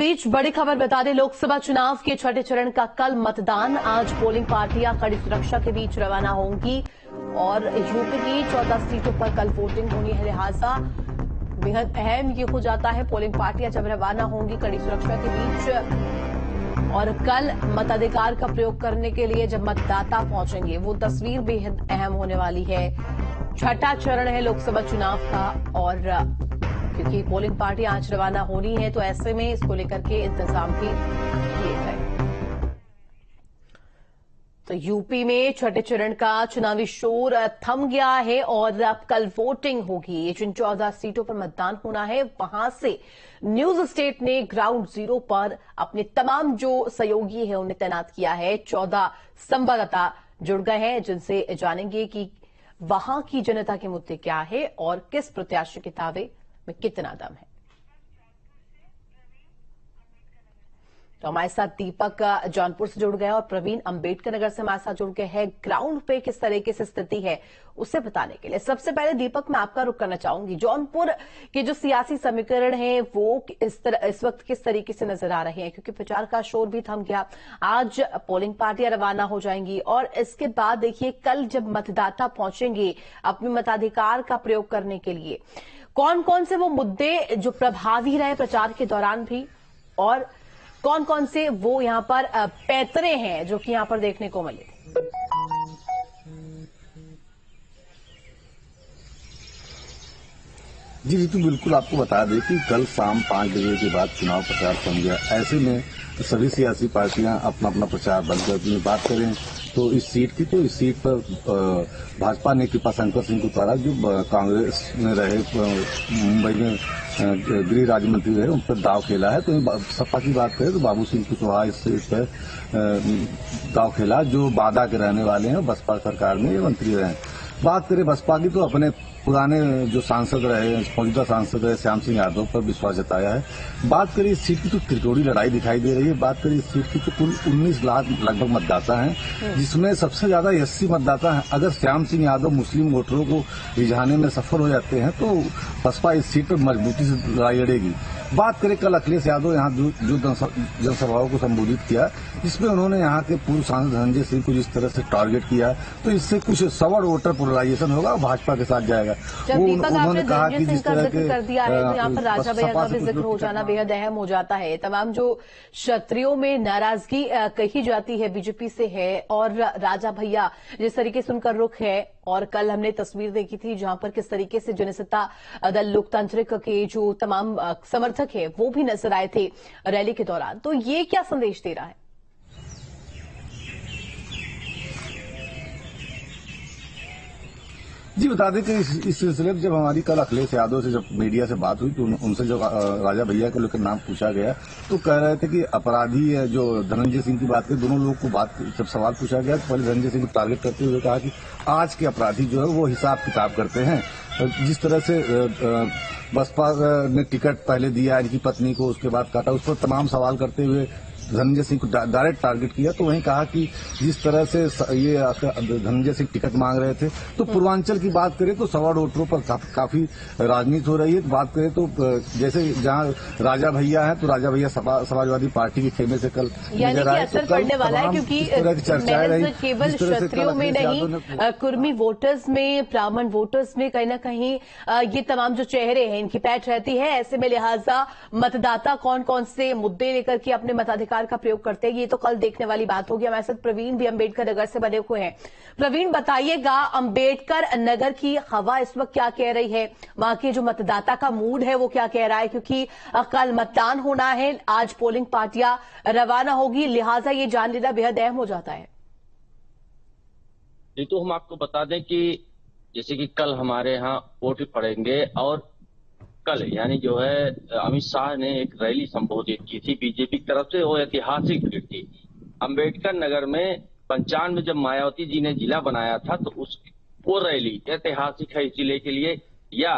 बीच बड़ी खबर बता दें, लोकसभा चुनाव के छठे चरण का कल मतदान। आज पोलिंग पार्टियां कड़ी सुरक्षा के बीच रवाना होंगी और यूपी की 14 सीटों पर कल वोटिंग होनी है, लिहाजा बेहद अहम ये हो जाता है। पोलिंग पार्टियां जब रवाना होंगी कड़ी सुरक्षा के बीच और कल मताधिकार का प्रयोग करने के लिए जब मतदाता पहुंचेंगे, वो तस्वीर बेहद अहम होने वाली है। छठा चरण है लोकसभा चुनाव का और क्योंकि पोलिंग पार्टी आज रवाना होनी है तो ऐसे में इसको लेकर के इंतजाम भी किए गए। तो यूपी में छठे चरण का चुनावी शोर थम गया है और अब कल वोटिंग होगी। जिन 14 सीटों पर मतदान होना है वहां से न्यूज स्टेट ने ग्राउंड जीरो पर अपने तमाम जो सहयोगी है उन्हें तैनात किया है। 14 संवाददाता जुड़ गए हैं जिनसे जानेंगे कि वहां की जनता के मुद्दे क्या है और किस प्रत्याशी के दावे में कितना दम है। तो हमारे साथ दीपक जौनपुर से जुड़ गया और प्रवीण अंबेडकर नगर से हमारे साथ जुड़ गए हैं। ग्राउंड पे किस तरीके से स्थिति है उसे बताने के लिए सबसे पहले दीपक मैं आपका रुख करना चाहूंगी। जौनपुर के जो सियासी समीकरण है वो इस वक्त किस तरीके से नजर आ रहे हैं, क्योंकि प्रचार का शोर भी थम गया। आज पोलिंग पार्टियां रवाना हो जाएंगी और इसके बाद देखिए कल जब मतदाता पहुंचेंगे अपने मताधिकार का प्रयोग करने के लिए, कौन कौन से वो मुद्दे जो प्रभावी रहे प्रचार के दौरान भी और कौन कौन से वो यहां पर पैतरे हैं जो कि यहां पर देखने को मिले। जी तो बिल्कुल आपको बता दें कि कल शाम 5 बजे के बाद चुनाव प्रचार थम गया। ऐसे में सभी सियासी पार्टियां अपना अपना प्रचार बंद कर दी। बात करें तो इस सीट की, तो इस सीट पर भाजपा ने कृपाशंकर सिंह को उतारा जो कांग्रेस में रहे, मुंबई में गृह राज्य मंत्री रहे, उन पर दाव खेला है। तो सपा की बात करें तो बाबू सिंह कुशवाहा इस सीट पर दाव खेला जो बादा के रहने वाले हैं, बसपा सरकार में ये मंत्री रहे। बात करें बसपा की तो अपने पुराने जो सांसद रहे, मौजूदा सांसद रहे श्याम सिंह यादव पर विश्वास जताया है। बात करें इस सीट की तो त्रिकोणीय लड़ाई दिखाई दे रही है। बात करें इस सीट की तो कुल 19 लाख लगभग मतदाता हैं, जिसमें सबसे ज्यादा 80 मतदाता हैं। अगर श्याम सिंह यादव मुस्लिम वोटरों को रिझाने में सफल हो जाते हैं तो बसपा इस सीट पर मजबूती से लड़ाई लड़ेगी। बात करें कल अखिलेश यादव यहाँ जो जनसभाओं को संबोधित किया, जिसमें उन्होंने यहाँ के पूर्व सांसद धनंजय सिंह को जिस तरह से टारगेट किया, तो इससे कुछ सवर्ण वोटर पोलराइजेशन होगा और भाजपा के साथ जाएगा। उन्होंने कहा कि जिस तरह के कर दिया है तो यहाँ पर राजा भैया का भी जिक्र हो जाना बेहद अहम हो जाता है। तमाम जो क्षत्रियों में नाराजगी कही जाती है बीजेपी से है और राजा भैया जिस तरीके से उनका रुख है, और कल हमने तस्वीर देखी थी जहां पर किस तरीके से जनसत्ता दल लोकतांत्रिक के जो तमाम समर्थक है वो भी नजर आए थे रैली के दौरान। तो ये क्या संदेश दे रहा है? जी बता दें कि इस सिलसिले में जब हमारी कल अखिलेश यादव से जब मीडिया से बात हुई तो उनसे जब राजा भैया को लेकर नाम पूछा गया तो कह रहे थे कि अपराधी है जो धनंजय सिंह की बात करें, दोनों लोगों को बात जब सवाल पूछा गया तो पहले धनंजय सिंह को टारगेट करते हुए कहा कि आज के अपराधी जो है वो हिसाब किताब करते हैं। जिस तरह से बसपा ने टिकट पहले दिया इनकी पत्नी को, उसके बाद काटा, उस पर तमाम सवाल करते हुए धनंजय सिंह को डायरेक्ट टारगेट किया। तो वहीं कहा कि जिस तरह से ये धनंजय सिंह टिकट मांग रहे थे, तो पूर्वांचल की बात करें तो सवर्ण वोटरों पर काफी राजनीति हो रही है। बात करें तो जैसे जहां राजा भैया है तो राजा भैया समाजवादी पार्टी के खेमे से कल नजर आए, तो पड़ने वाला है क्योंकि केवल क्षत्रियों में नहीं, कुर्मी वोटर्स में, ब्राह्मण वोटर्स में कहीं ना कहीं ये तमाम जो चेहरे हैं इनकी पैठ रहती है। ऐसे में लिहाजा मतदाता कौन कौन से मुद्दे लेकर के अपने मताधिकार का प्रयोग करते हैं ये तो कल देखने वाली बात होगी। हमारे साथ प्रवीण भी अंबेडकर नगर से बने हुए हैं। प्रवीण बताइएगा, अंबेडकर नगर की हवा इस वक्त क्या कह रही है, वहां के जो मतदाता का मूड है वो क्या कह रहा है, क्योंकि कल मतदान होना है, आज पोलिंग पार्टियां रवाना होगी, लिहाजा ये जान लेना बेहद अहम हो जाता है। ये तो हम आपको बता दें कि जैसे कि कल हमारे यहाँ वोट पड़ेंगे और कल यानी जो है अमित शाह ने एक रैली संबोधित की थी बीजेपी की तरफ से। वो ऐतिहासिक भीड़ थी अंबेडकर नगर में। 95 में जब मायावती जी ने जिला बनाया था तो वो रैली ऐतिहासिक है इसीलिए के लिए, या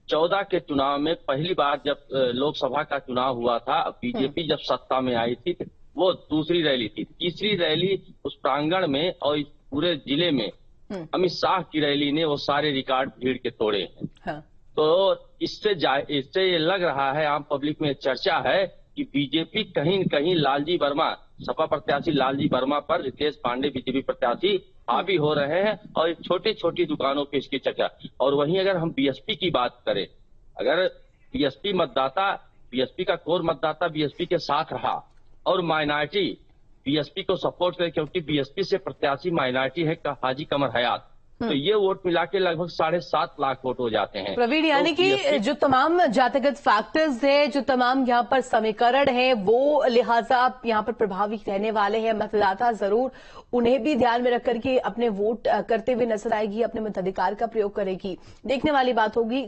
14 के चुनाव में पहली बार जब लोकसभा का चुनाव हुआ था, बीजेपी जब सत्ता में आई थी वो दूसरी रैली थी। तीसरी रैली उस प्रांगण में और पूरे जिले में अमित शाह की रैली ने वो सारे रिकॉर्ड भीड़ के तोड़े हैं। तो इससे ये लग रहा है, आम पब्लिक में चर्चा है कि बीजेपी कहीं न कहीं लालजी वर्मा, सपा प्रत्याशी लालजी वर्मा पर रितेश पांडे बीजेपी प्रत्याशी हावी हो रहे हैं और छोटी छोटी दुकानों पे इसकी चर्चा। और वहीं अगर हम बीएसपी की बात करें, अगर बीएसपी का कोर मतदाता बीएसपी के साथ रहा और माइनॉरिटी बीएसपी को सपोर्ट करे, क्योंकि बीएसपी से प्रत्याशी माइनॉरिटी है हाजी कमर हयात, तो ये वोट मिला के लगभग 7.5 लाख वोट हो जाते हैं। प्रवीण, यानी कि जो तमाम जातिगत फैक्टर्स है, जो तमाम यहाँ पर समीकरण है, वो लिहाजा यहाँ पर प्रभावी रहने वाले हैं। मतदाता जरूर उन्हें भी ध्यान में रख करके अपने वोट करते हुए नजर आएगी, अपने मताधिकार का प्रयोग करेगी। देखने वाली बात होगी।